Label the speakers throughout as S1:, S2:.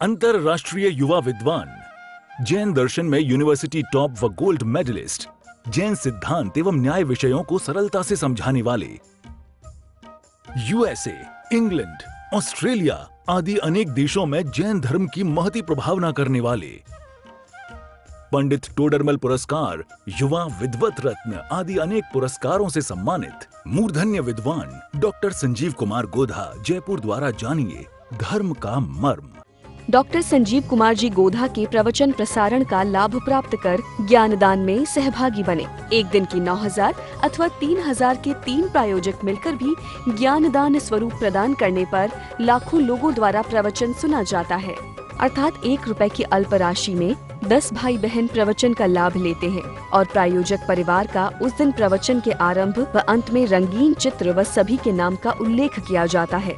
S1: अंतरराष्ट्रीय युवा विद्वान, जैन दर्शन में यूनिवर्सिटी टॉप व गोल्ड मेडलिस्ट, जैन सिद्धांत एवं न्याय विषयों को सरलता से समझाने वाले, यूएसए, इंग्लैंड, ऑस्ट्रेलिया आदि अनेक देशों में जैन धर्म की महती प्रभावना करने वाले, पंडित टोडरमल पुरस्कार, युवा विद्वत रत्न आदि अनेक पुरस्कारों से सम्मानित मूर्धन्य विद्वान डॉक्टर संजीव कुमार गोधा जयपुर द्वारा जानिए धर्म का मर्म।
S2: डॉक्टर संजीव कुमार जी गोधा के प्रवचन प्रसारण का लाभ प्राप्त कर ज्ञानदान में सहभागी बने। एक दिन की 9,000 अथवा 3,000 के 3 प्रायोजक मिलकर भी ज्ञानदान स्वरूप प्रदान करने पर लाखों लोगों द्वारा प्रवचन सुना जाता है। अर्थात 1 रुपए की अल्प राशि में 10 भाई बहन प्रवचन का लाभ लेते हैं और प्रायोजक परिवार का उस दिन प्रवचन के आरंभ व अंत में रंगीन चित्र व सभी के नाम का उल्लेख किया जाता है।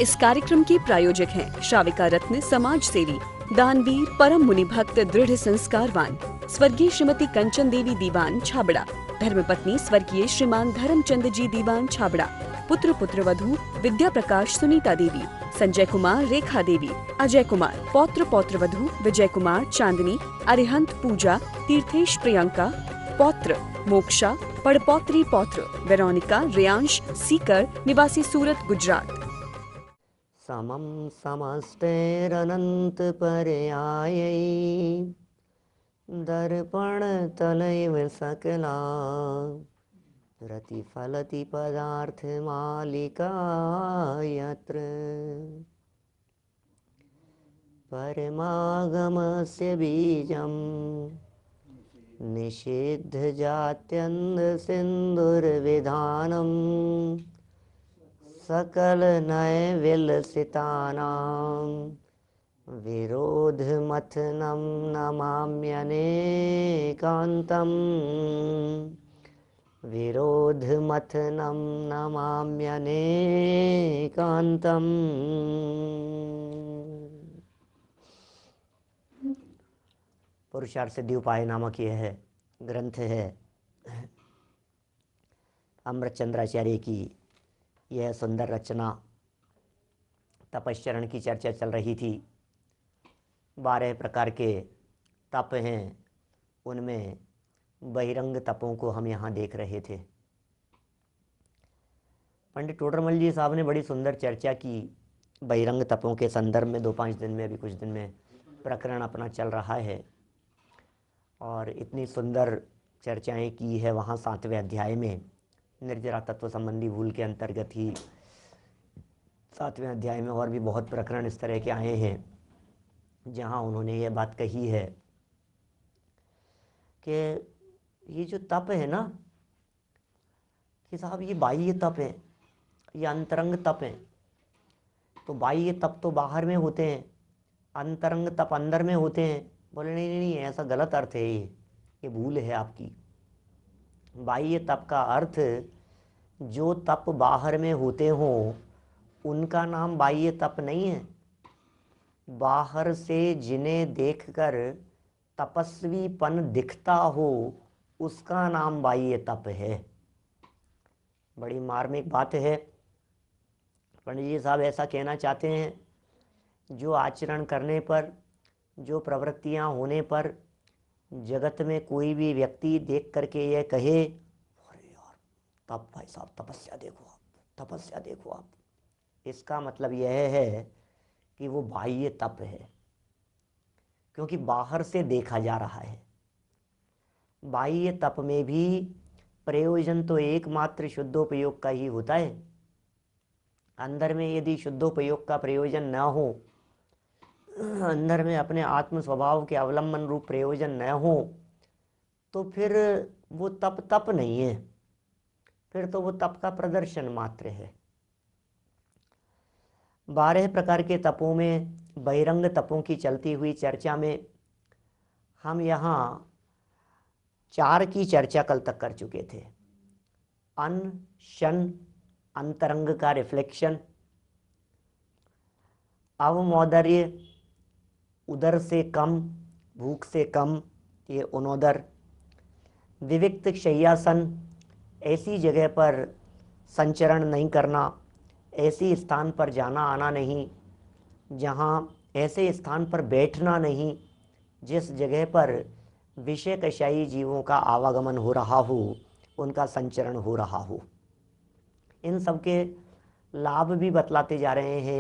S2: इस कार्यक्रम के प्रायोजक हैं श्राविका रत्न समाज सेवी, दानवीर, परम मुनि भक्त, दृढ़ संस्कारवान स्वर्गीय श्रीमती कंचन देवी दीवान छाबड़ा, धर्मपत्नी स्वर्गीय श्रीमान धर्मचंद जी दीवान छाबड़ा, पुत्र पुत्रवधू विद्या प्रकाश सुनीता देवी, संजय कुमार रेखा देवी, अजय कुमार, पौत्र पौत्रवधू विजय कुमार चांदनी, अरिहंत पूजा, तीर्थेश प्रियंका, पौत्र मोक्षा, पड़पौत्री पौत्र वेरोनिका रेयांश सीकर निवासी सूरत गुजरात।
S3: समं समस्तेरनंत पर्यायै दर्पण तलैव सकला रतिफलति पदार्थ मालिका यत्र परमागमस्य बीजं निषिद्ध जात्यन्ध सिंदुर्विधानम् सकल नय विलसितानां विरोधमथनं नमाम्यनेकान्तं विरोधमथनं नमाम्यनेकान्तम्। पुरुषार्थ सिद्धि उपाय नामक यह ग्रंथ है अमृतचंद्राचार्य की। यह सुंदर रचना तपश्चरण की चर्चा चल रही थी। 12 प्रकार के तप हैं, उनमें बहिरंग तपों को हम यहाँ देख रहे थे। पंडित टोडरमल जी साहब ने बड़ी सुंदर चर्चा की बहिरंग तपों के संदर्भ में। 2-5 दिन में, अभी कुछ दिन में प्रकरण अपना चल रहा है और इतनी सुंदर चर्चाएं की है वहाँ 7वें अध्याय में। निर्जरा तत्व संबंधी भूल के अंतर्गत ही 7वें अध्याय में और भी बहुत प्रकरण इस तरह के आए हैं जहाँ उन्होंने ये बात कही है कि ये जो तप है ना कि साहब ये बाह्य तप है, ये अंतरंग तप है। तो बाह्य तप तो बाहर में होते हैं, अंतरंग तप अंदर में होते हैं। बोले नहीं नहीं नहीं, ऐसा गलत अर्थ है, ये भूल है आपकी। बाह्य तप का अर्थ जो तप बाहर में होते हों उनका नाम बाह्य तप नहीं है। बाहर से जिन्हें देखकर तपस्वीपन दिखता हो उसका नाम बाह्य तप है। बड़ी मार्मिक बात है। पंडित जी साहब ऐसा कहना चाहते हैं जो आचरण करने पर, जो प्रवृत्तियां होने पर जगत में कोई भी व्यक्ति देख करके ये कहे अरे यार तप, भाई साहब तपस्या देखो आप, तपस्या देखो आप, इसका मतलब यह है कि वो बाह्य तप है, क्योंकि बाहर से देखा जा रहा है। बाह्य तप में भी प्रयोजन तो एकमात्र शुद्धोपयोग का ही होता है। अंदर में यदि शुद्धोपयोग का प्रयोजन न हो, अंदर में अपने आत्म स्वभाव के अवलंबन रूप प्रयोजन न हो, तो फिर वो तप नहीं है, फिर तो वो तप का प्रदर्शन मात्र है। 12 प्रकार के तपों में बहिरंग तपों की चलती हुई चर्चा में हम यहाँ 4 की चर्चा कल तक कर चुके थे। अन्न, शन, अंतरंग का रिफ्लेक्शन, अवमौदर्य, उदर से कम, भूख से कम, ये उनोदर, विविक्त शय्यासन, ऐसी जगह पर संचरण नहीं करना, ऐसी स्थान पर जाना आना नहीं जहाँ ऐसे स्थान पर बैठना नहीं जिस जगह पर विषय कषायी जीवों का आवागमन हो रहा हो, उनका संचरण हो रहा हो। इन सब के लाभ भी बतलाते जा रहे हैं।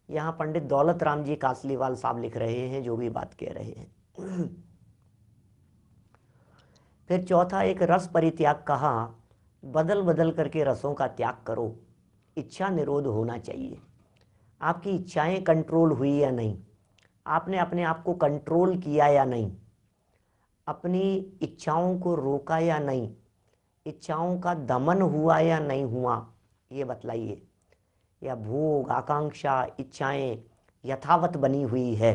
S3: यहाँ पंडित दौलत राम जी कासलीवाल साहब लिख रहे हैं, जो भी बात कह रहे हैं। फिर चौथा, एक रस परित्याग कहा, बदल बदल करके रसों का त्याग करो, इच्छा निरोध होना चाहिए। आपकी इच्छाएं कंट्रोल हुई या नहीं, आपने अपने आप को कंट्रोल किया या नहीं, अपनी इच्छाओं को रोका या नहीं, इच्छाओं का दमन हुआ या नहीं हुआ, ये बतलाइए। या भोग आकांक्षा इच्छाएं यथावत बनी हुई है।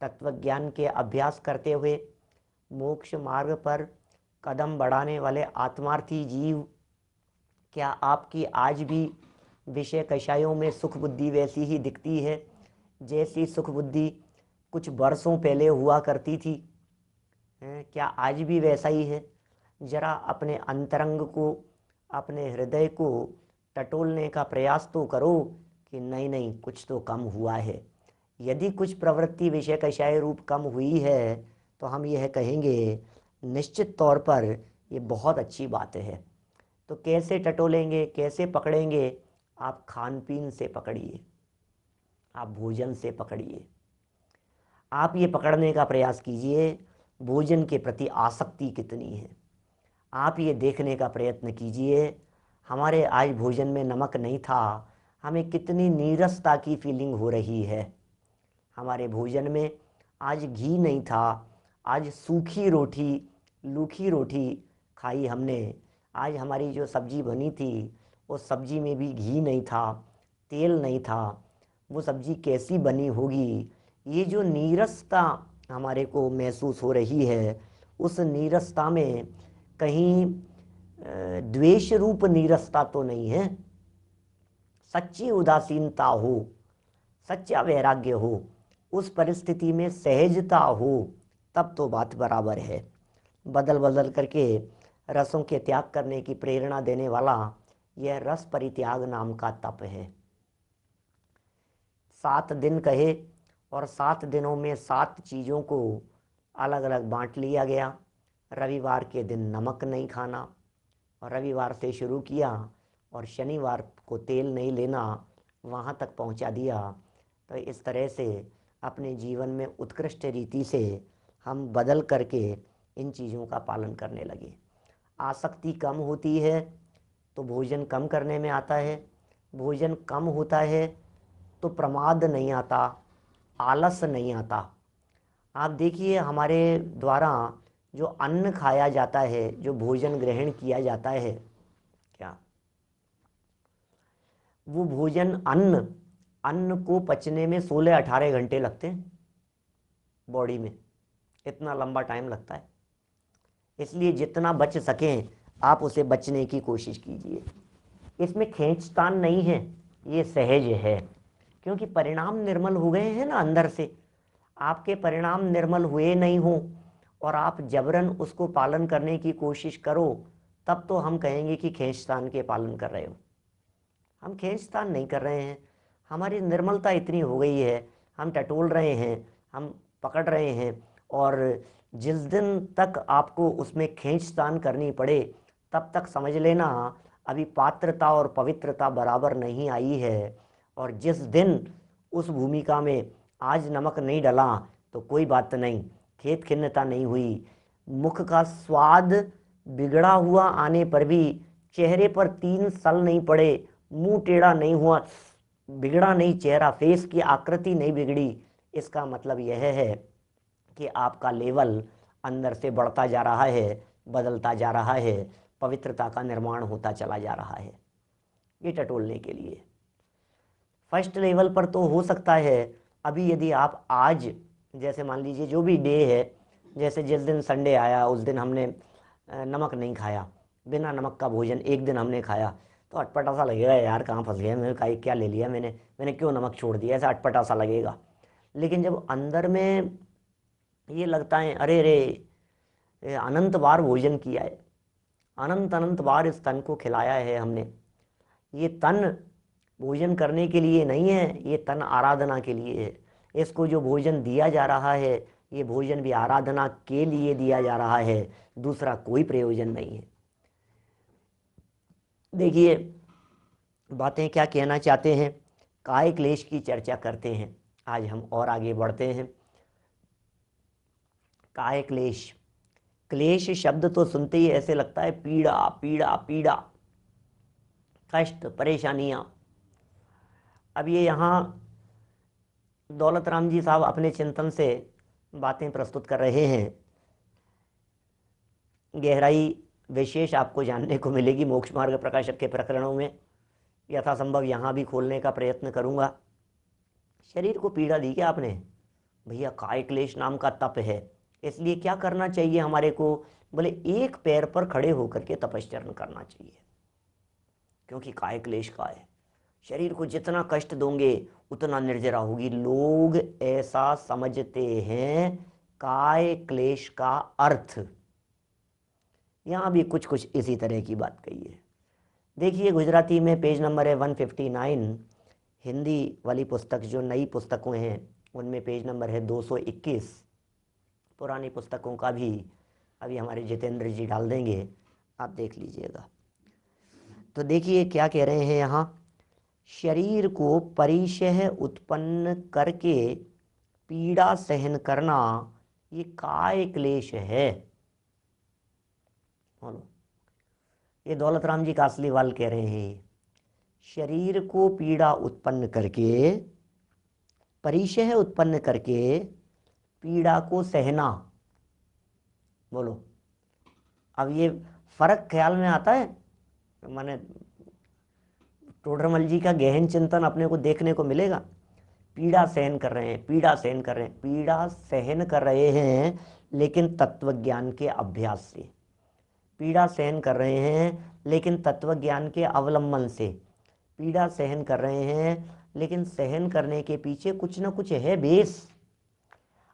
S3: तत्वज्ञान के अभ्यास करते हुए मोक्ष मार्ग पर कदम बढ़ाने वाले आत्मार्थी जीव, क्या आपकी आज भी विषय कषायों में सुख बुद्धि वैसी ही दिखती है जैसी सुख बुद्धि कुछ वर्षों पहले हुआ करती थी? क्या आज भी वैसा ही है? जरा अपने अंतरंग को, अपने हृदय को टटोलने का प्रयास तो करो कि नहीं नहीं, कुछ तो कम हुआ है। यदि कुछ प्रवृत्ति विषय कषाय रूप कम हुई है तो हम यह कहेंगे निश्चित तौर पर ये बहुत अच्छी बात है। तो कैसे टटोलेंगे, कैसे पकड़ेंगे? आप खान पीन से पकड़िए, आप भोजन से पकड़िए। आप ये पकड़ने का प्रयास कीजिए भोजन के प्रति आसक्ति कितनी है। आप ये देखने का प्रयत्न कीजिए हमारे आज भोजन में नमक नहीं था, हमें कितनी नीरसता की फीलिंग हो रही है। हमारे भोजन में आज घी नहीं था, आज सूखी रोटी, लूखी रोटी खाई हमने। आज हमारी जो सब्जी बनी थी उस सब्जी में भी घी नहीं था, तेल नहीं था। वो सब्जी कैसी बनी होगी? ये जो नीरसता हमारे को महसूस हो रही है, उस नीरसता में कहीं द्वेष रूप नीरसता तो नहीं है। सच्ची उदासीनता हो, सच्चा वैराग्य हो, उस परिस्थिति में सहजता हो, तब तो बात बराबर है। बदल बदल करके रसों के त्याग करने की प्रेरणा देने वाला यह रस परित्याग नाम का तप है। 7 दिन कहे और 7 दिनों में 7 चीज़ों को अलग अलग बांट लिया गया। रविवार के दिन नमक नहीं खाना, और रविवार से शुरू किया और शनिवार को तेल नहीं लेना, वहाँ तक पहुँचा दिया। तो इस तरह से अपने जीवन में उत्कृष्ट रीति से हम बदल करके इन चीज़ों का पालन करने लगे। आसक्ति कम होती है तो भोजन कम करने में आता है, भोजन कम होता है तो प्रमाद नहीं आता, आलस नहीं आता। आप देखिए हमारे द्वारा जो अन्न खाया जाता है, जो भोजन ग्रहण किया जाता है, क्या वो भोजन अन्न को पचने में 16-18 घंटे लगते हैं बॉडी में, इतना लंबा टाइम लगता है। इसलिए जितना बच सकें आप उसे बचने की कोशिश कीजिए। इसमें खींचतान नहीं है, ये सहज है, क्योंकि परिणाम निर्मल हो गए हैं ना अंदर से। आपके परिणाम निर्मल हुए नहीं हो और आप जबरन उसको पालन करने की कोशिश करो, तब तो हम कहेंगे कि खींचतान के पालन कर रहे हो। हम खींचतान नहीं कर रहे हैं, हमारी निर्मलता इतनी हो गई है, हम टटोल रहे हैं, हम पकड़ रहे हैं। और जिस दिन तक आपको उसमें खींचतान करनी पड़े तब तक समझ लेना अभी पात्रता और पवित्रता बराबर नहीं आई है। और जिस दिन उस भूमिका में आज नमक नहीं डला तो कोई बात नहीं, खेत खिन्नता नहीं हुई, मुख का स्वाद बिगड़ा हुआ आने पर भी चेहरे पर 3 सल नहीं पड़े, मुंह टेढ़ा नहीं हुआ, बिगड़ा नहीं चेहरा, फेस की आकृति नहीं बिगड़ी, इसका मतलब यह है कि आपका लेवल अंदर से बढ़ता जा रहा है, बदलता जा रहा है, पवित्रता का निर्माण होता चला जा रहा है। ये टटोलने के लिए फर्स्ट लेवल पर तो हो सकता है। अभी यदि आप आज जैसे मान लीजिए जो भी डे है, जैसे जिस दिन संडे आया उस दिन हमने नमक नहीं खाया, बिना नमक का भोजन एक दिन हमने खाया, तो अटपटा सा लगेगा, यार कहाँ फंस गया मैं, क्या ले लिया मैंने क्यों नमक छोड़ दिया, ऐसा अटपटा सा लगेगा। लेकिन जब अंदर में ये लगता है अरे रे अनंत बार भोजन किया है, अनंत बार इस तन को खिलाया है हमने, ये तन भोजन करने के लिए नहीं है, ये तन आराधना के लिए है। इसको जो भोजन दिया जा रहा है ये भोजन भी आराधना के लिए दिया जा रहा है, दूसरा कोई प्रयोजन नहीं है। देखिए बातें क्या कहना चाहते हैं, काय क्लेश की चर्चा करते हैं। आज हम और आगे बढ़ते हैं। काय क्लेश, क्लेश शब्द तो सुनते ही ऐसे लगता है पीड़ा पीड़ा पीड़ा, कष्ट, परेशानियां। अब ये यहाँ दौलत राम जी साहब अपने चिंतन से बातें प्रस्तुत कर रहे हैं। गहराई विशेष आपको जानने को मिलेगी मोक्ष मार्ग प्रकाशक के प्रकरणों में, यथासंभव यहाँ भी खोलने का प्रयत्न करूँगा। शरीर को पीड़ा दी क्या आपने, भैया काय क्लेश नाम का तप है, इसलिए क्या करना चाहिए हमारे को, बोले एक पैर पर खड़े होकर के तपश्चरण करना चाहिए, क्योंकि काय क्लेश का है। शरीर को जितना कष्ट दोगे उतना निर्जरा होगी। लोग ऐसा समझते हैं काय क्लेश का अर्थ। यहाँ भी कुछ कुछ इसी तरह की बात कही है। देखिए गुजराती में पेज नंबर है 159, हिंदी वाली पुस्तक जो नई पुस्तकों हैं उनमें पेज नंबर है 221। पुरानी पुस्तकों का भी अभी हमारे जितेंद्र जी डाल देंगे, आप देख लीजिएगा। तो देखिए क्या कह रहे हैं यहाँ, शरीर को परिशह उत्पन्न करके पीड़ा सहन करना ये काय क्लेश है। बोलो, ये दौलत राम जी कासलीवाल कह रहे हैं, शरीर को पीड़ा उत्पन्न करके, परिशह उत्पन्न करके पीड़ा को सहना। बोलो, अब ये फर्क ख्याल में आता है? माने टोडरमल जी का गहन चिंतन अपने को देखने को मिलेगा। पीड़ा सहन कर रहे हैं, पीड़ा सहन कर रहे हैं, पीड़ा सहन कर रहे हैं लेकिन तत्वज्ञान के अभ्यास से, पीड़ा सहन कर रहे हैं लेकिन तत्वज्ञान के अवलंबन से, पीड़ा सहन कर रहे हैं लेकिन सहन करने के पीछे कुछ ना कुछ है बेस।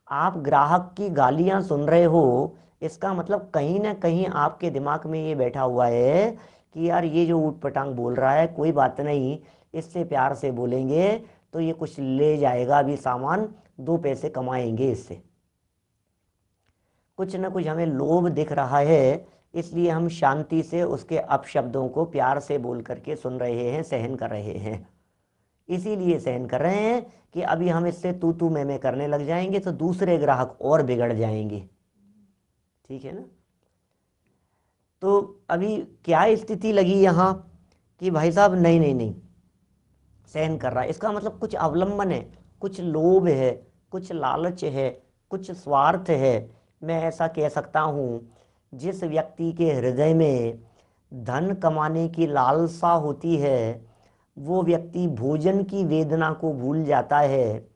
S3: आप ग्राहक की गालियां सुन रहे हो, इसका मतलब कहीं ना कहीं आपके दिमाग में ये बैठा हुआ है कि यार ये जो ऊट पटांग बोल रहा है कोई बात नहीं, इससे प्यार से बोलेंगे तो ये कुछ ले जाएगा भी सामान, 2 पैसे कमाएंगे इससे। कुछ ना कुछ हमें लोभ दिख रहा है, इसलिए हम शांति से उसके अपशब्दों को प्यार से बोल करके सुन रहे हैं, सहन कर रहे हैं। इसीलिए सहन कर रहे हैं कि अभी हम इससे तू तू मैं करने लग जाएंगे तो दूसरे ग्राहक और बिगड़ जाएंगे। ठीक है ना? तो अभी क्या स्थिति लगी यहाँ कि भाई साहब नहीं नहीं नहीं सहन कर रहा है, इसका मतलब कुछ अवलंबन है, कुछ लोभ है, कुछ लालच है, कुछ स्वार्थ है। मैं ऐसा कह सकता हूँ, जिस व्यक्ति के हृदय में धन कमाने की लालसा होती है वो व्यक्ति भोजन की वेदना को भूल जाता है।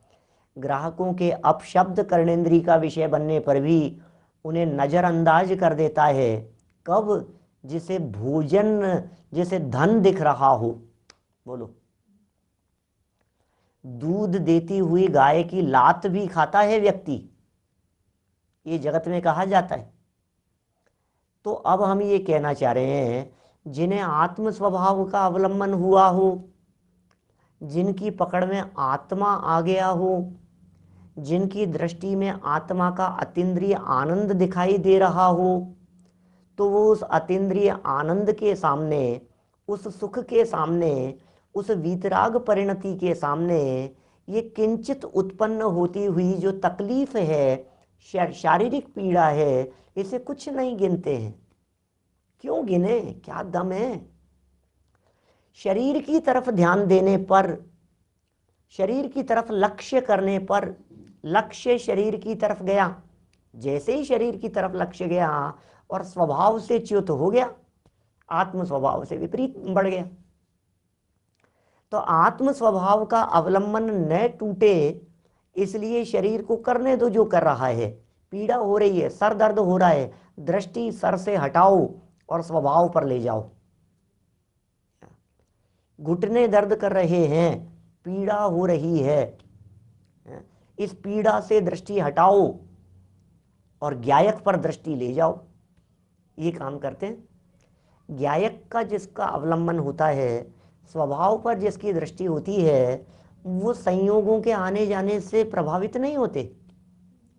S3: ग्राहकों के अपशब्द कर्णेंद्री का विषय बनने पर भी उन्हें नजरअंदाज कर देता है। कब? जिसे भोजन, जिसे धन दिख रहा हो। बोलो, दूध देती हुई गाय की लात भी खाता है व्यक्ति, ये जगत में कहा जाता है। तो अब हम ये कहना चाह रहे हैं, जिन्हें आत्म स्वभाव का अवलंबन हुआ हो, जिनकी पकड़ में आत्मा आ गया हो, जिनकी दृष्टि में आत्मा का अतीन्द्रिय आनंद दिखाई दे रहा हो, तो वो उस अतीन्द्रिय आनंद के सामने, उस सुख के सामने, उस वीतराग परिणति के सामने ये किंचित उत्पन्न होती हुई जो तकलीफ है, शारीरिक पीड़ा है, इसे कुछ नहीं गिनते हैं। क्यों गिने? क्या दम है? शरीर की तरफ ध्यान देने पर, शरीर की तरफ लक्ष्य करने पर, लक्ष्य शरीर की तरफ गया, जैसे ही शरीर की तरफ लक्ष्य गया और स्वभाव से च्युत हो गया, आत्म स्वभाव से विपरीत बढ़ गया। तो आत्म स्वभाव का अवलंबन न टूटे इसलिए शरीर को करने दो जो कर रहा है। पीड़ा हो रही है, सर दर्द हो रहा है, दृष्टि सर से हटाओ और स्वभाव पर ले जाओ। घुटने दर्द कर रहे हैं, पीड़ा हो रही है, इस पीड़ा से दृष्टि हटाओ और ज्ञायक पर दृष्टि ले जाओ। ये काम करते हैं। ज्ञायक का जिसका अवलंबन होता है, स्वभाव पर जिसकी दृष्टि होती है, वो संयोगों के आने जाने से प्रभावित नहीं होते।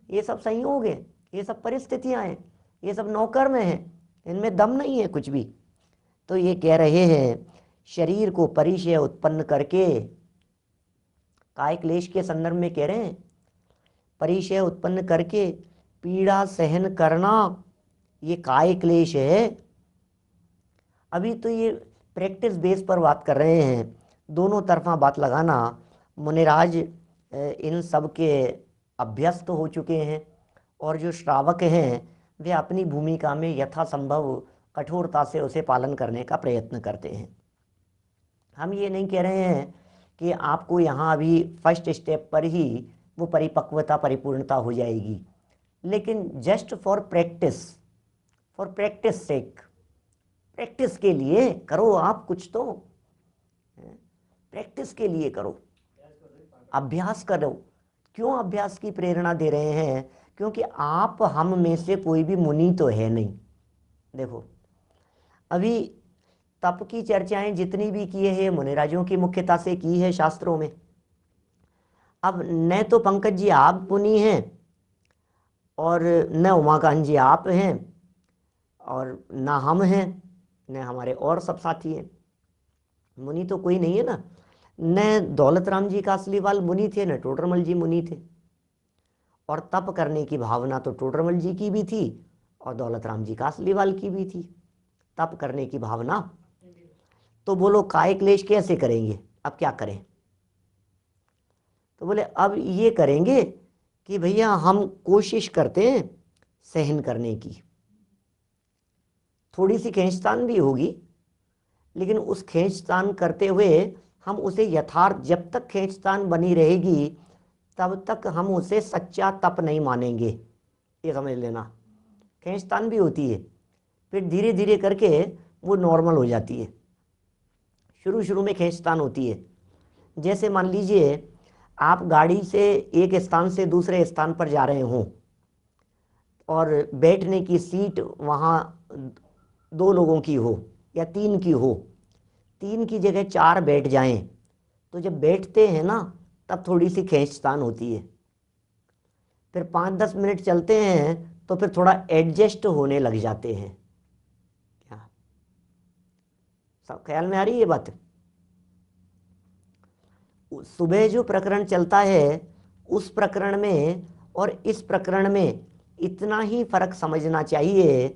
S3: ये सब संयोग है, ये सब परिस्थितियां हैं, ये सब नौकर्म हैं, इनमें दम नहीं है कुछ भी। तो ये कह रहे हैं शरीर को परिचय उत्पन्न करके, काय क्लेश के संदर्भ में कह रहे हैं, परिचय उत्पन्न करके पीड़ा सहन करना, ये काय क्लेश है। अभी तो ये प्रैक्टिस बेस पर बात कर रहे हैं, दोनों तरफा बात लगाना। मुनिराज इन सब के अभ्यस्त हो चुके हैं, और जो श्रावक हैं वे अपनी भूमिका में यथासंभव कठोरता से उसे पालन करने का प्रयत्न करते हैं। हम ये नहीं कह रहे हैं कि आपको यहाँ अभी फर्स्ट स्टेप पर ही वो परिपक्वता परिपूर्णता हो जाएगी, लेकिन just for practice sake, practice के लिए करो आप कुछ, तो प्रैक्टिस के लिए करो, अभ्यास करो। क्यों अभ्यास की प्रेरणा दे रहे हैं? क्योंकि आप हम में से कोई भी मुनि तो है नहीं। देखो अभी तप की चर्चाएं जितनी भी की है मुनिराजों की मुख्यता से की है शास्त्रों में। अब न तो पंकज जी आप मुनि हैं, और न उमाकांत जी आप हैं, और ना हम हैं, न हमारे और सब साथी हैं। मुनि तो कोई नहीं है ना। न दौलत राम जी कासलीवाल मुनि थे, न टोडरमल जी मुनि थे। और तप करने की भावना तो टोडरमल जी की भी थी और दौलत राम जी कासलीवाल की भी थी, तप करने की भावना। तो बोलो काय क्लेश कैसे करेंगे? अब क्या करें? तो बोले अब ये करेंगे कि भैया हम कोशिश करते हैं सहन करने की। थोड़ी सी खींचतान भी होगी, लेकिन उस खींचतान करते हुए हम उसे यथार्थ, जब तक खींचतान बनी रहेगी तब तक हम उसे सच्चा तप नहीं मानेंगे। ये समझ लेना, खींचतान भी होती है, फिर धीरे धीरे करके वो नॉर्मल हो जाती है। शुरू शुरू में खींचतान होती है। जैसे मान लीजिए आप गाड़ी से एक स्थान से दूसरे स्थान पर जा रहे हों, और बैठने की सीट वहाँ 2 लोगों की हो या 3 की हो, 3 की जगह 4 बैठ जाएं, तो जब बैठते हैं ना तब थोड़ी सी खींचतान होती है। फिर 5-10 मिनट चलते हैं तो फिर थोड़ा एडजस्ट होने लग जाते हैं। क्या सब ख्याल में आ रही है बात? सुबह जो प्रकरण चलता है उस प्रकरण में और इस प्रकरण में इतना ही फर्क समझना चाहिए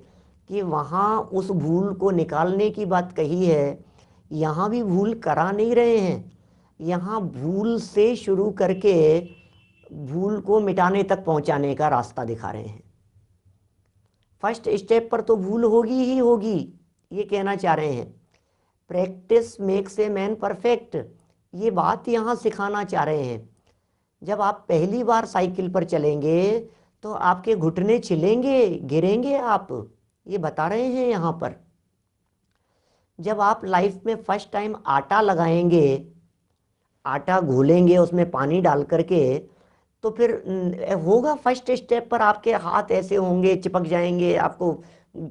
S3: कि वहाँ उस भूल को निकालने की बात कही है, यहाँ भी भूल करा नहीं रहे हैं। यहाँ भूल से शुरू करके भूल को मिटाने तक पहुँचाने का रास्ता दिखा रहे हैं। फर्स्ट स्टेप पर तो भूल होगी ही होगी, ये कहना चाह रहे हैं। Practice makes a man perfect, ये बात यहाँ सिखाना चाह रहे हैं। जब आप पहली बार साइकिल पर चलेंगे तो आपके घुटने छिलेंगे, गिरेंगे आप, ये बता रहे हैं यहाँ पर। जब आप लाइफ में फर्स्ट टाइम आटा लगाएंगे, आटा घोलेंगे उसमें पानी डाल करके, तो फिर होगा फर्स्ट स्टेप पर आपके हाथ ऐसे होंगे, चिपक जाएंगे, आपको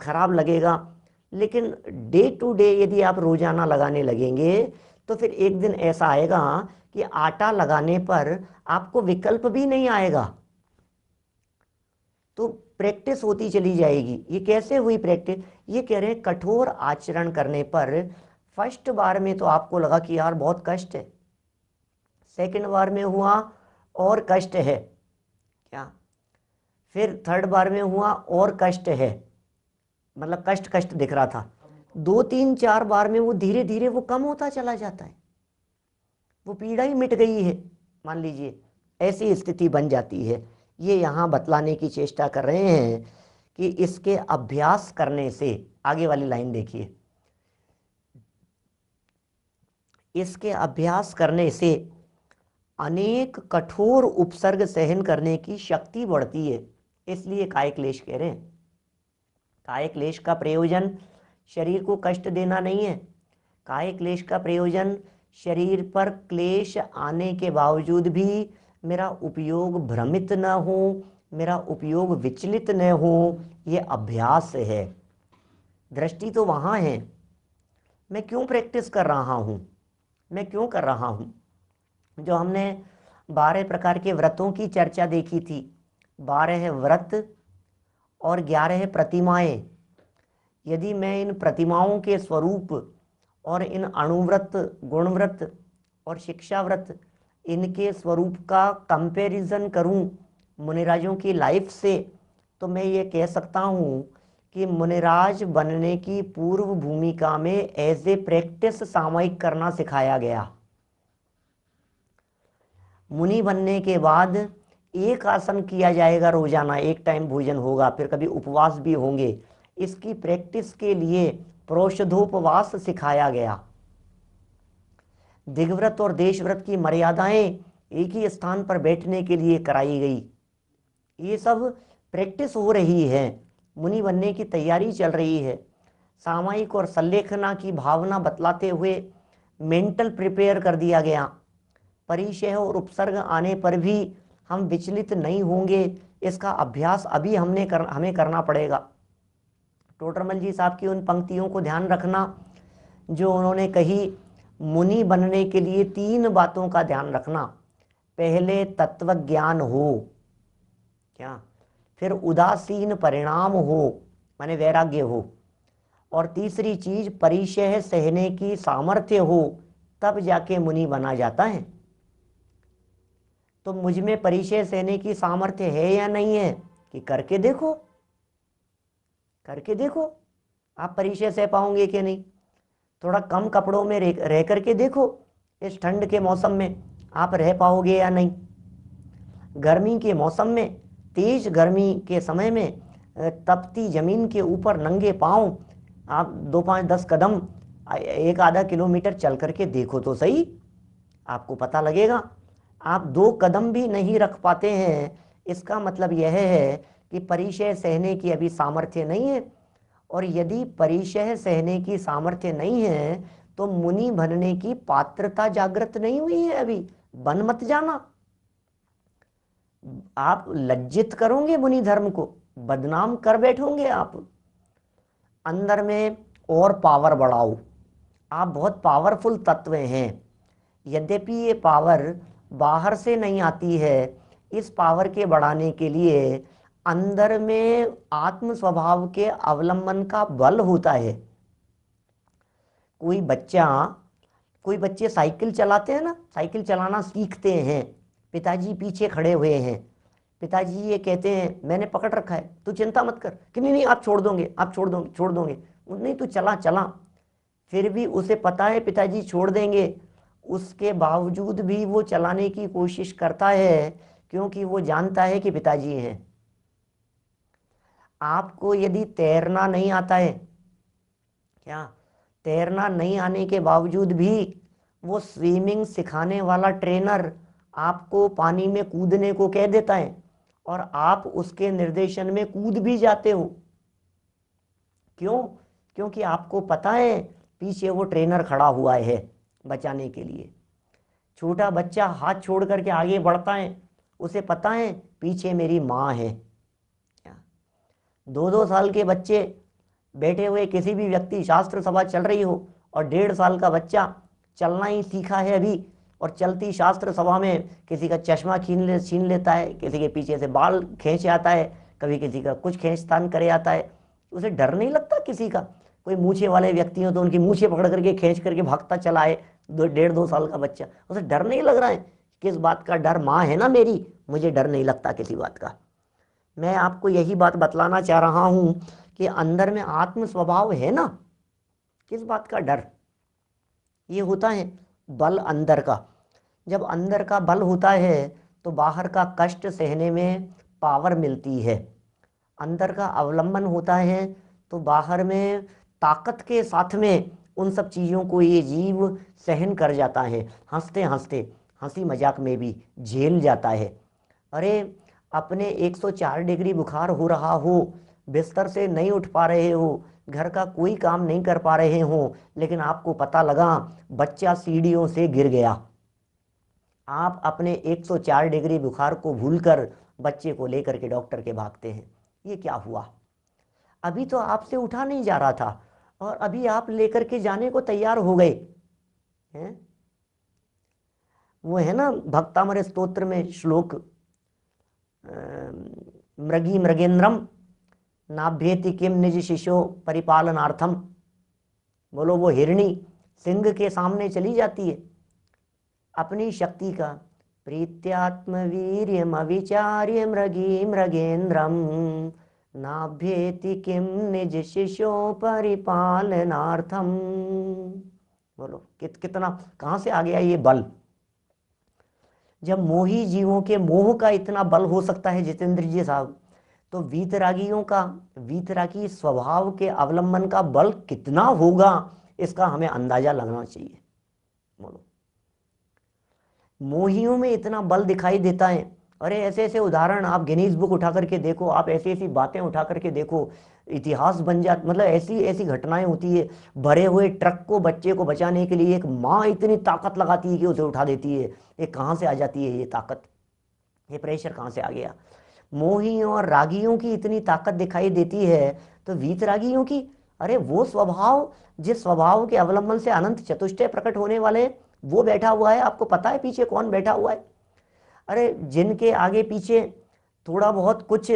S3: खराब लगेगा। लेकिन डे टू डे यदि आप रोजाना लगाने लगेंगे तो फिर एक दिन ऐसा आएगा कि आटा लगाने पर आपको विकल्प भी नहीं आएगा। तो प्रैक्टिस होती चली जाएगी। ये कैसे हुई प्रैक्टिस? ये कह रहे हैं कठोर आचरण करने पर फर्स्ट बार में तो आपको लगा कि यार बहुत कष्ट है, सेकंड बार में हुआ और कष्ट है क्या, फिर थर्ड बार में हुआ और कष्ट है, मतलब कष्ट कष्ट दिख रहा था। 2, 3, 4 बार में वो धीरे धीरे वो कम होता चला जाता है, वो पीड़ा ही मिट गई है, मान लीजिए ऐसी स्थिति बन जाती है। ये यहाँ बतलाने की चेष्टा कर रहे हैं कि इसके अभ्यास करने से, आगे वाली लाइन देखिए, इसके अभ्यास करने से अनेक कठोर उपसर्ग सहन करने की शक्ति बढ़ती है। इसलिए काय क्लेश कह रहे हैं। काय क्लेश का प्रयोजन शरीर को कष्ट देना नहीं है। काय क्लेश का प्रयोजन शरीर पर क्लेश आने के बावजूद भी मेरा उपयोग भ्रमित न हो, मेरा उपयोग विचलित न हो, ये अभ्यास है। दृष्टि तो वहाँ है, मैं क्यों प्रैक्टिस कर रहा हूँ, मैं क्यों कर रहा हूँ। जो हमने 12 प्रकार के व्रतों की चर्चा देखी थी, 12 व्रत और 11 प्रतिमाएं। यदि मैं इन प्रतिमाओं के स्वरूप और इन अणुव्रत, गुणव्रत और शिक्षा व्रत, इनके स्वरूप का कंपैरिजन करूं मुनिराजों की लाइफ से, तो मैं ये कह सकता हूं कि मुनिराज बनने की पूर्व भूमिका में एज ए प्रैक्टिस सामयिक करना सिखाया गया। मुनि बनने के बाद एक आसन किया जाएगा रोजाना, एक टाइम भोजन होगा, फिर कभी उपवास भी होंगे। इसकी प्रैक्टिस के लिए प्रोषधोपवास सिखाया गया। दिग्व्रत और देशव्रत की मर्यादाएं एक ही स्थान पर बैठने के लिए कराई गई। ये सब प्रैक्टिस हो रही है, मुनि बनने की तैयारी चल रही है। सामायिक और संलेखना की भावना बतलाते हुए मेंटल प्रिपेयर कर दिया गया। परिचय और उपसर्ग आने पर भी हम विचलित नहीं होंगे, इसका अभ्यास अभी हमें करना पड़ेगा। टोडरमल जी साहब की उन पंक्तियों को ध्यान रखना जो उन्होंने कही, मुनि बनने के लिए 3 बातों का ध्यान रखना। पहले तत्व ज्ञान हो, क्या, फिर उदासीन परिणाम हो, माने वैराग्य हो, और तीसरी चीज परिचय सहने की सामर्थ्य हो, तब जाके मुनि बना जाता है। तो मुझ में परिचय सहने की सामर्थ्य है या नहीं है कि करके देखो, करके देखो आप परिचय सह पाओगे कि नहीं। थोड़ा कम कपड़ों में रह करके देखो, इस ठंड के मौसम में आप रह पाओगे या नहीं। गर्मी के मौसम में, तेज गर्मी के समय में तपती जमीन के ऊपर नंगे पांव आप 2, 5, 10 कदम, 1 आधा किलोमीटर चल करके देखो तो सही, आपको पता लगेगा। आप 2 कदम भी नहीं रख पाते हैं, इसका मतलब यह है कि परिचय सहने की अभी सामर्थ्य नहीं है। और यदि परिचय सहने की सामर्थ्य नहीं है तो मुनि बनने की पात्रता जागृत नहीं हुई है अभी, बन मत जाना। आप लज्जित करोगे मुनि धर्म को, बदनाम कर बैठोगे आप। अंदर में और पावर बढ़ाओ, आप बहुत पावरफुल तत्व हैं। यद्यपि ये पावर बाहर से नहीं आती है, इस पावर के बढ़ाने के लिए अंदर में आत्म स्वभाव के अवलंबन का बल होता है। कोई बच्चे साइकिल चलाते हैं ना, साइकिल चलाना सीखते हैं, पिताजी पीछे खड़े हुए हैं, पिताजी ये कहते हैं मैंने पकड़ रखा है, तू चिंता मत कर, कि नहीं आप छोड़ दोगे, आप छोड़ दोगे, छोड़ दोगे, नहीं तू चला चला। फिर भी उसे पता है पिताजी छोड़ देंगे, उसके बावजूद भी वो चलाने की कोशिश करता है, क्योंकि वो जानता है कि पिताजी हैं। आपको यदि तैरना नहीं आता है, क्या, तैरना नहीं आने के बावजूद भी वो स्विमिंग सिखाने वाला ट्रेनर आपको पानी में कूदने को कह देता है और आप उसके निर्देशन में कूद भी जाते हो। क्यों? क्योंकि आपको पता है पीछे वो ट्रेनर खड़ा हुआ है बचाने के लिए। छोटा बच्चा हाथ छोड़ करके आगे बढ़ता है, उसे पता है पीछे मेरी माँ है। 2-2 साल के बच्चे बैठे हुए, किसी भी व्यक्ति, शास्त्र सभा चल रही हो और 1.5 साल का बच्चा चलना ही सीखा है अभी, और चलती शास्त्र सभा में किसी का चश्मा छीन लेता है, किसी के पीछे से बाल खींच आता है, कभी किसी का कुछ खींचतान करे आता है, उसे डर नहीं लगता किसी का। कोई मूछे वाले व्यक्ति हो तो उनकी मूछे पकड़ करके खींच करके भागता चला है 1.5-2 साल का बच्चा, उसे डर नहीं लग रहा है। किस बात का डर? माँ है ना मेरी, मुझे डर नहीं लगता किसी बात का। मैं आपको यही बात बतलाना चाह रहा हूं कि अंदर में आत्म स्वभाव है ना, किस बात का डर? ये होता है बल अंदर का। जब अंदर का बल होता है तो बाहर का कष्ट सहने में पावर मिलती है। अंदर का अवलंबन होता है तो बाहर में ताकत के साथ में उन सब चीज़ों को ये जीव सहन कर जाता है, हंसते हंसते, हंसी मजाक में भी झेल जाता है। अरे अपने 104 डिग्री बुखार हो रहा हो, बिस्तर से नहीं उठ पा रहे हो, घर का कोई काम नहीं कर पा रहे हो, लेकिन आपको पता लगा बच्चा सीढ़ियों से गिर गया, आप अपने 104 डिग्री बुखार को भूलकर बच्चे को लेकर के डॉक्टर के भागते हैं। ये क्या हुआ? अभी तो आपसे उठा नहीं जा रहा था और अभी आप लेकर के जाने को तैयार हो गए हैं। वो है ना भक्तामृत स्तोत्र में श्लोक, मृगी मृगेंद्रम नाभ्येति किम निज शिशो परिपालनार्थम। बोलो वो हिरणी सिंह के सामने चली जाती है अपनी शक्ति का, प्रीत्यात्म वीर्यम अविचार्य मृगी मृगेंद्रम नाभ्येति किम निज शिशो परिपालनार्थम। बोलो कितना कहां से आ गया ये बल। जब मोही जीवों के मोह का इतना बल हो सकता है जितेंद्र जी साहब, तो वीतरागियों का, वीतरागी स्वभाव के अवलंबन का बल कितना होगा इसका हमें अंदाजा लगना चाहिए। बोलो मोहियों में इतना बल दिखाई देता है। अरे ऐसे ऐसे उदाहरण आप गिनीज बुक उठा करके देखो, आप ऐसी ऐसी बातें उठा करके देखो, इतिहास बन जात, मतलब ऐसी ऐसी घटनाएं होती है। भरे हुए ट्रक को बच्चे को बचाने के लिए एक माँ इतनी ताकत लगाती है कि उसे उठा देती है। ये कहाँ से आ जाती है ये ताकत, ये प्रेशर कहाँ से आ गया। मोहियों और रागियों की इतनी ताकत दिखाई देती है, तो वीतरागियों की, अरे वो स्वभाव, जिस स्वभाव के अवलंबन से अनंत चतुष्टय प्रकट होने वाले, वो बैठा हुआ है। आपको पता है पीछे कौन बैठा हुआ है? अरे जिनके आगे पीछे थोड़ा बहुत कुछ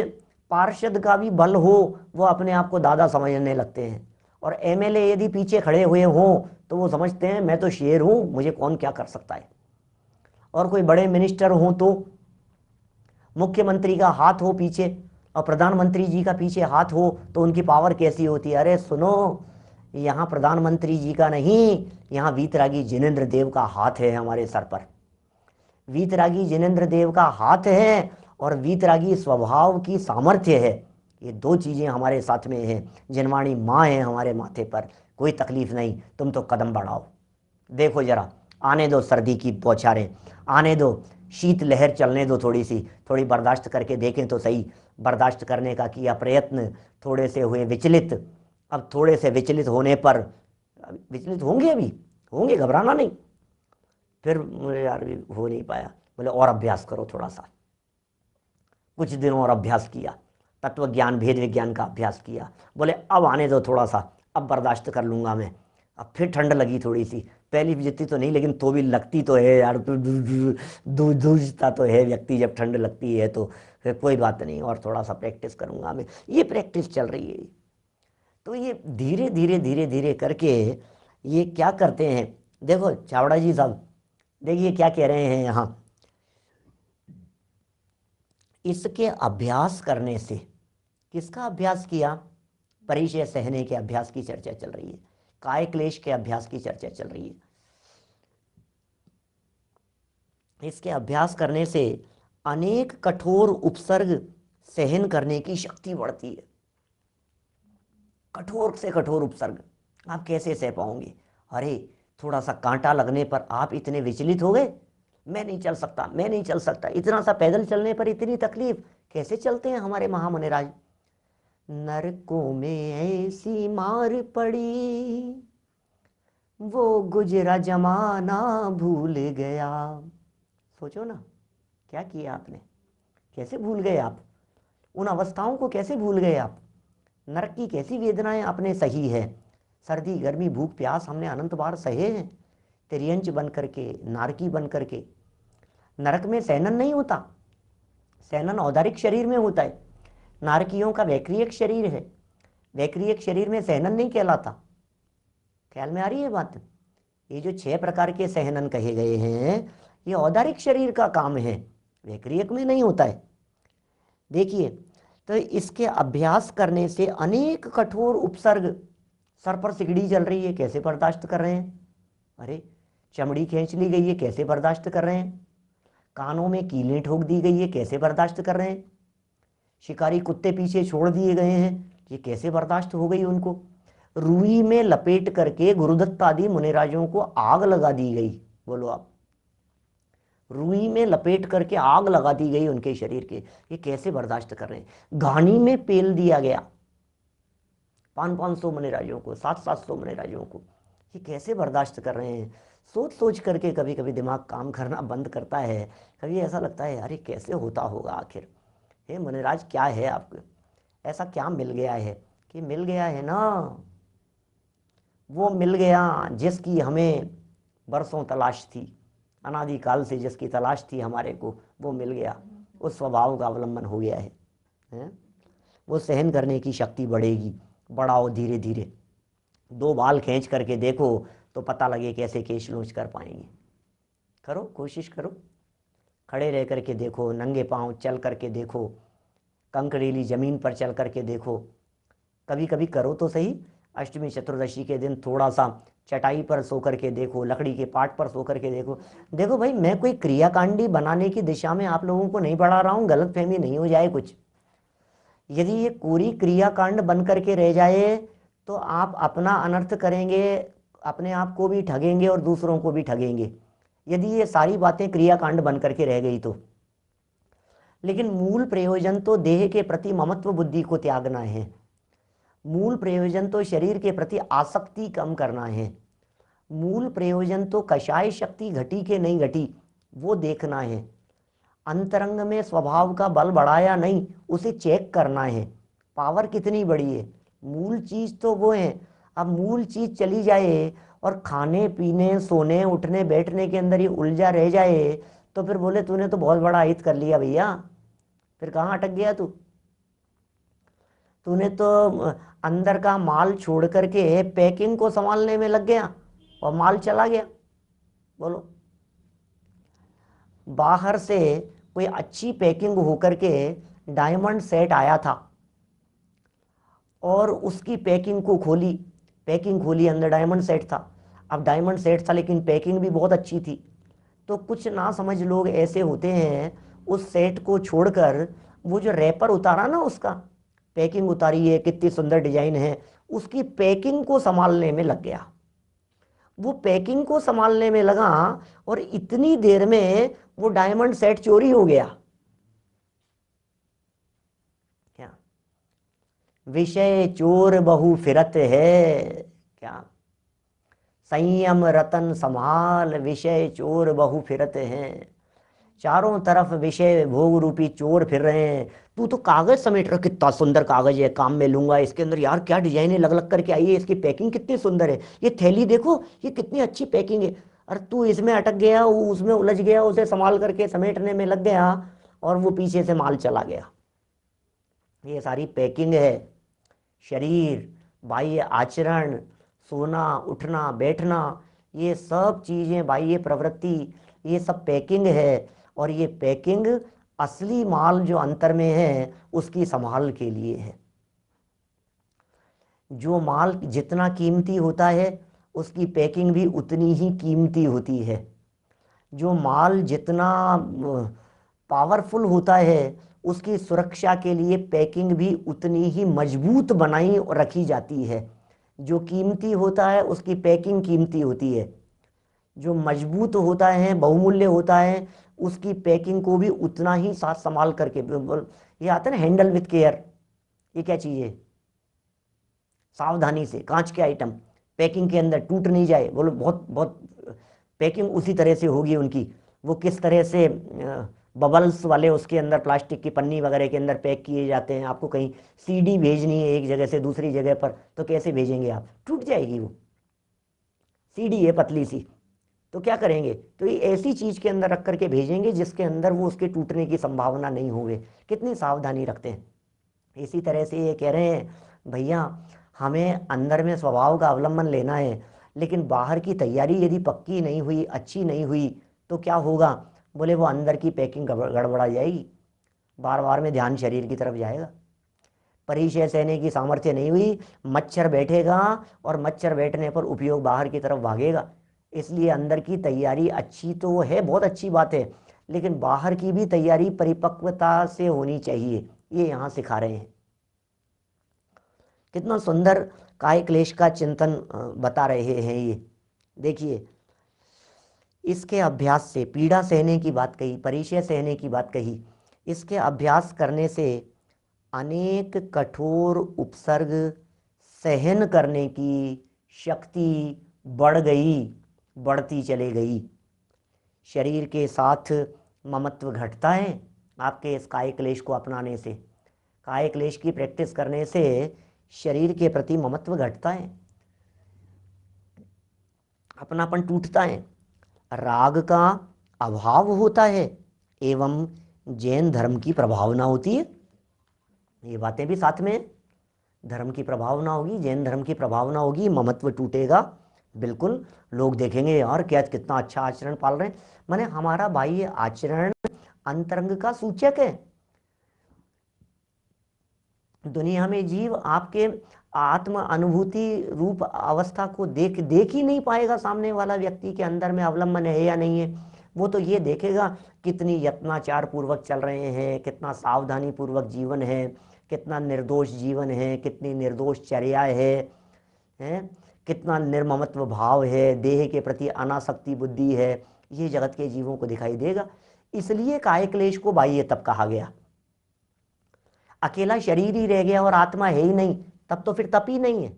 S3: पार्षद का भी बल हो, वो अपने आप को दादा समझने लगते हैं। और एमएलए यदि पीछे खड़े हुए हों तो वो समझते हैं मैं तो शेर हूं, मुझे कौन क्या कर सकता है। और कोई बड़े मिनिस्टर हों तो मुख्यमंत्री का हाथ हो पीछे और प्रधानमंत्री जी का पीछे हाथ हो तो उनकी पावर कैसी होती है। अरे सुनो, यहाँ प्रधानमंत्री जी का नहीं, यहाँ वीतरागी जिनेंद्र देव का हाथ है हमारे सर पर। वीतरागी जिनेंद्र देव का हाथ है और वीतरागी स्वभाव की सामर्थ्य है। ये दो चीजें हमारे साथ में है। जिनवाणी माँ है हमारे माथे पर, कोई तकलीफ नहीं, तुम तो कदम बढ़ाओ। देखो जरा, आने दो सर्दी की बौछारें, आने दो शीत लहर चलने दो, थोड़ी सी, थोड़ी बर्दाश्त करके देखें तो सही। बर्दाश्त करने का किया प्रयत्न, थोड़े से हुए विचलित। अब थोड़े से विचलित होने पर, विचलित होंगे, अभी होंगे, घबराना नहीं। फिर मुझे यार हो नहीं पाया, बोले और अभ्यास करो थोड़ा सा। कुछ दिन और अभ्यास किया, तत्व ज्ञान भेद विज्ञान का अभ्यास किया। बोले अब आने दो थोड़ा सा, अब बर्दाश्त कर लूंगा मैं। अब फिर ठंड लगी थोड़ी सी, पहली जितनी तो नहीं लेकिन तो भी लगती तो है यार, दूजता तो है व्यक्ति जब ठंड लगती है तो। फिर कोई बात नहीं, और थोड़ा सा प्रैक्टिस करूंगा मैं। ये प्रैक्टिस चल रही है। तो ये धीरे धीरे धीरे धीरे करके ये क्या करते हैं, देखो चावड़ा जी साहब, देखिए क्या कह रहे हैं यहाँ। इसके अभ्यास करने से, किसका अभ्यास किया? परिचय सहने के अभ्यास की चर्चा चल रही है, काय क्लेश के अभ्यास की चर्चा चल रही है। इसके अभ्यास करने से अनेक कठोर उपसर्ग सहन करने की शक्ति बढ़ती है। कठोर से कठोर उपसर्ग आप कैसे सह पाओगे? अरे थोड़ा सा कांटा लगने पर आप इतने विचलित हो गए, मैं नहीं चल सकता, मैं नहीं चल सकता। इतना सा पैदल चलने पर इतनी तकलीफ, कैसे चलते हैं हमारे महामुनिराज। नरकों में ऐसी मार पड़ी, वो गुजरा जमाना भूल गया। सोचो ना, क्या किया आपने, कैसे भूल गए आप उन अवस्थाओं को, कैसे भूल गए आप। नरक की कैसी वेदनाएं आपने सही है। सर्दी गर्मी भूख प्यास हमने अनंत बार सहे हैं, तिर्यंच बन करके, नारकी बन करके। नरक में सैनन नहीं होता, सैनन औदारिक शरीर में होता है। नारकियों का वैक्रियक शरीर है, वैक्रियक शरीर में सहनन नहीं कहलाता। ख्याल में आ रही है बात? ये जो 6 प्रकार के सहनन कहे गए हैं, ये औदारिक शरीर का काम है, वैक्रियक में नहीं होता है। देखिए, तो इसके अभ्यास करने से अनेक कठोर उपसर्ग, सर पर सिगड़ी चल रही है, कैसे बर्दाश्त कर रहे हैं। अरे चमड़ी खींच ली गई है, कैसे बर्दाश्त कर रहे हैं। कानों में कीलें ठोक दी गई है, कैसे बर्दाश्त कर रहे हैं। शिकारी कुत्ते पीछे छोड़ दिए गए हैं, ये कैसे बर्दाश्त हो गई उनको। रुई में लपेट करके गुरुदत्त आदि मुनिराजों को आग लगा दी गई। बोलो आप, रुई में लपेट करके आग लगा दी गई उनके शरीर के, ये कैसे बर्दाश्त कर रहे हैं। घानी में पेल दिया गया 500-500 मुनिराजों को, 700-700 मुनिराजों को, ये कैसे बर्दाश्त कर रहे हैं। सोच सोच करके कभी कभी दिमाग काम करना बंद करता है। कभी ऐसा लगता है अरे कैसे होता होगा आखिर। हे मुनिराज, क्या है आपको, ऐसा क्या मिल गया है कि मिल गया है ना, वो मिल गया जिसकी हमें बरसों तलाश थी, अनादिकाल से जिसकी तलाश थी हमारे को वो मिल गया, उस स्वभाव का अवलंबन हो गया है, हैं? वो सहन करने की शक्ति बढ़ेगी। बढ़ाओ धीरे धीरे, 2 बाल खींच करके देखो तो पता लगे कैसे केश लूच कर पाएंगे। करो, कोशिश करो, खड़े रह करके देखो, नंगे पांव चल करके देखो, कंकड़ीली जमीन पर चल करके देखो, कभी कभी करो तो सही। अष्टमी चतुर्दशी के दिन थोड़ा सा चटाई पर सो करके देखो, लकड़ी के पाट पर सो करके देखो। देखो भाई, मैं कोई क्रियाकांडी बनाने की दिशा में आप लोगों को नहीं बढ़ा रहा हूँ, गलत फहमी नहीं हो जाए कुछ। यदि ये पूरी क्रियाकांड बन करके रह जाए तो आप अपना अनर्थ करेंगे, अपने आप को भी ठगेंगे और दूसरों को भी ठगेंगे, यदि ये सारी बातें क्रियाकांड बन करके रह गई तो। लेकिन मूल प्रयोजन तो देह के प्रति ममत्व बुद्धि को त्यागना है, मूल प्रयोजन तो शरीर के प्रति आसक्ति कम करना है, मूल प्रयोजन तो कषाय शक्ति घटी के नहीं घटी वो देखना है, अंतरंग में स्वभाव का बल बढ़ाया नहीं उसे चेक करना है, पावर कितनी बड़ी है, मूल चीज तो वो है। अब मूल चीज चली जाए और खाने पीने सोने उठने बैठने के अंदर ही उलझा रह जाए तो फिर बोले तूने तो बहुत बड़ा हित कर लिया भैया, फिर कहाँ अटक गया तूने तो अंदर का माल छोड़ करके पैकिंग को संभालने में लग गया और माल चला गया। बोलो, बाहर से कोई अच्छी पैकिंग होकर के डायमंड सेट आया था और उसकी पैकिंग को खोली, पैकिंग खोली, अंदर डायमंड सेट था। अब डायमंड सेट था लेकिन पैकिंग भी बहुत अच्छी थी, तो कुछ ना समझ लोग ऐसे होते हैं, उस सेट को छोड़कर वो जो रैपर उतारा ना, उसका पैकिंग उतारी है, कितनी सुंदर डिजाइन है, उसकी पैकिंग को संभालने में लग गया। वो पैकिंग को संभालने में लगा और इतनी देर में वो डायमंड सेट चोरी हो गया। क्या विषय चोर बहु फिरत है, क्या संयम रतन संभाल, विषय चोर बहु फिरत हैं। चारों तरफ विषय भोग रूपी चोर फिर रहे हैं। तू तो कागज समेट रहा, कितना सुंदर कागज है, काम में लूंगा, इसके अंदर यार क्या डिजाइने लग लग करके आई है, इसकी पैकिंग कितनी सुंदर है, ये थैली देखो ये कितनी अच्छी पैकिंग है। अरे तू इसमें अटक गया, वो उसमें उलझ गया, उसे संभाल करके समेटने में लग गया और वो पीछे से माल चला गया। ये सारी पैकिंग है। शरीर, बाह्य आचरण, सोना उठना बैठना, ये सब चीजें, बाह्य प्रवृत्ति, ये सब पैकिंग है। और ये पैकिंग असली माल जो अंतर में है उसकी संभाल के लिए है। जो माल जितना कीमती होता है उसकी पैकिंग भी उतनी ही कीमती होती है। जो माल जितना पावरफुल होता है उसकी सुरक्षा के लिए पैकिंग भी उतनी ही मजबूत बनाई और रखी जाती है। जो कीमती होता है उसकी पैकिंग कीमती होती है, जो मजबूत होता है, बहुमूल्य होता है, उसकी पैकिंग को भी उतना ही साथ संभाल करके, ये आता है ना हैंडल विथ केयर, ये क्या चीज़ है, सावधानी से, कांच के आइटम पैकिंग के अंदर टूट नहीं जाए। बोलो, बहुत बहुत पैकिंग उसी तरह से होगी उनकी। वो किस तरह से बबल्स वाले उसके अंदर प्लास्टिक की पन्नी वगैरह के अंदर पैक किए जाते हैं। आपको कहीं सीडी भेजनी है एक जगह से दूसरी जगह पर, तो कैसे भेजेंगे आप, टूट जाएगी वो सीडी है पतली सी, तो क्या करेंगे, तो ये ऐसी चीज के अंदर रख करके भेजेंगे जिसके अंदर वो उसके टूटने की संभावना नहीं होगी। कितनी सावधानी रखते हैं। इसी तरह से ये कह रहे हैं भैया हमें अंदर में स्वभाव का अवलंबन लेना है, लेकिन बाहर की तैयारी यदि पक्की नहीं हुई, अच्छी नहीं हुई, तो क्या होगा, बोले वो अंदर की पैकिंग गड़बड़ा जाएगी, बार बार में ध्यान शरीर की तरफ जाएगा, परिचय सहने की सामर्थ्य नहीं हुई, मच्छर बैठेगा और मच्छर बैठने पर उपयोग बाहर की तरफ भागेगा। इसलिए अंदर की तैयारी अच्छी तो है, बहुत अच्छी बात है, लेकिन बाहर की भी तैयारी परिपक्वता से होनी चाहिए, ये यहाँ सिखा रहे हैं। कितना सुंदर काय क्लेश का चिंतन बता रहे हैं ये। देखिए, इसके अभ्यास से पीड़ा सहने की बात कही, परिचय सहने की बात कही, इसके अभ्यास करने से अनेक कठोर उपसर्ग सहन करने की शक्ति बढ़ गई, बढ़ती चली गई। शरीर के साथ ममत्व घटता है आपके इस काय क्लेश को अपनाने से। काय क्लेश की प्रैक्टिस करने से शरीर के प्रति ममत्व घटता है, अपनापन टूटता है। राग का अभाव होता है एवं जैन धर्म की प्रभावना होती है। ये बातें भी साथ में हैं। धर्म की प्रभावना होगी, जैन धर्म की प्रभावना होगी, ममत्व टूटेगा। बिल्कुल, लोग देखेंगे यार क्या कितना अच्छा आचरण पाल रहे हैं। माने हमारा बाह्य आचरण अंतरंग का सूचक है। दुनिया में जीव आपके आत्म अनुभूति रूप अवस्था को देख ही नहीं पाएगा। सामने वाला व्यक्ति के अंदर में अवलंबन है या नहीं है, वो तो ये देखेगा कितनी यत्नाचार पूर्वक चल रहे हैं, कितना सावधानी पूर्वक जीवन है, कितना निर्दोष जीवन है, कितनी निर्दोष चर्या है, कितना निर्ममत्व भाव है, देह के प्रति अनासक्ति बुद्धि है। ये जगत के जीवों को दिखाई देगा। इसलिए काय क्लेश को बाह्य तप कहा गया। अकेला शरीर ही रह गया और आत्मा है ही नहीं, तब तो फिर तप ही नहीं है।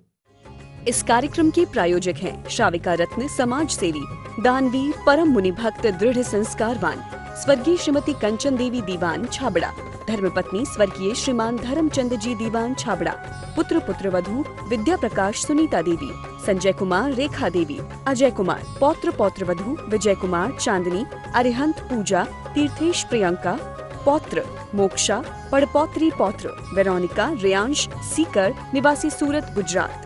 S2: इस कार्यक्रम के प्रायोजक हैं श्राविका रत्न समाज सेवी, दानवीर, परम मुनि भक्त, दृढ़ संस्कारवान स्वर्गीय श्रीमती कंचन देवी दीवान छाबड़ा, धर्मपत्नी स्वर्गीय श्रीमान धर्मचंद जी दीवान छाबड़ा, पुत्र पुत्रवधू विद्या प्रकाश सुनीता देवी, संजय कुमार रेखा देवी, अजय कुमार, पौत्र पौत्रवधू विजय कुमार चांदनी, अरिहंत पूजा, तीर्थेश प्रियंका, पौत्र मोक्षा, पड़पौत्री पौत्र वेरोनिका रेयांश सीकर, निवासी सूरत गुजरात।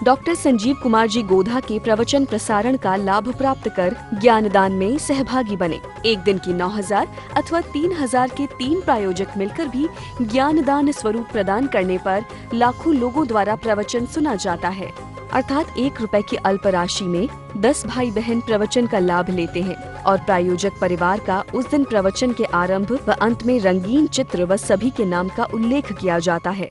S2: डॉक्टर संजीव कुमार जी गोधा के प्रवचन प्रसारण का लाभ प्राप्त कर ज्ञानदान में सहभागी बने। एक दिन की 9,000 अथवा 3,000 के 3 प्रायोजक मिलकर भी ज्ञानदान स्वरूप प्रदान करने पर लाखों लोगों द्वारा प्रवचन सुना जाता है। अर्थात 1 रुपए की अल्प राशि में 10 भाई बहन प्रवचन का लाभ लेते हैं और प्रायोजक परिवार का उस दिन प्रवचन के आरंभ व अंत में रंगीन चित्र व सभी के नाम का उल्लेख किया जाता है।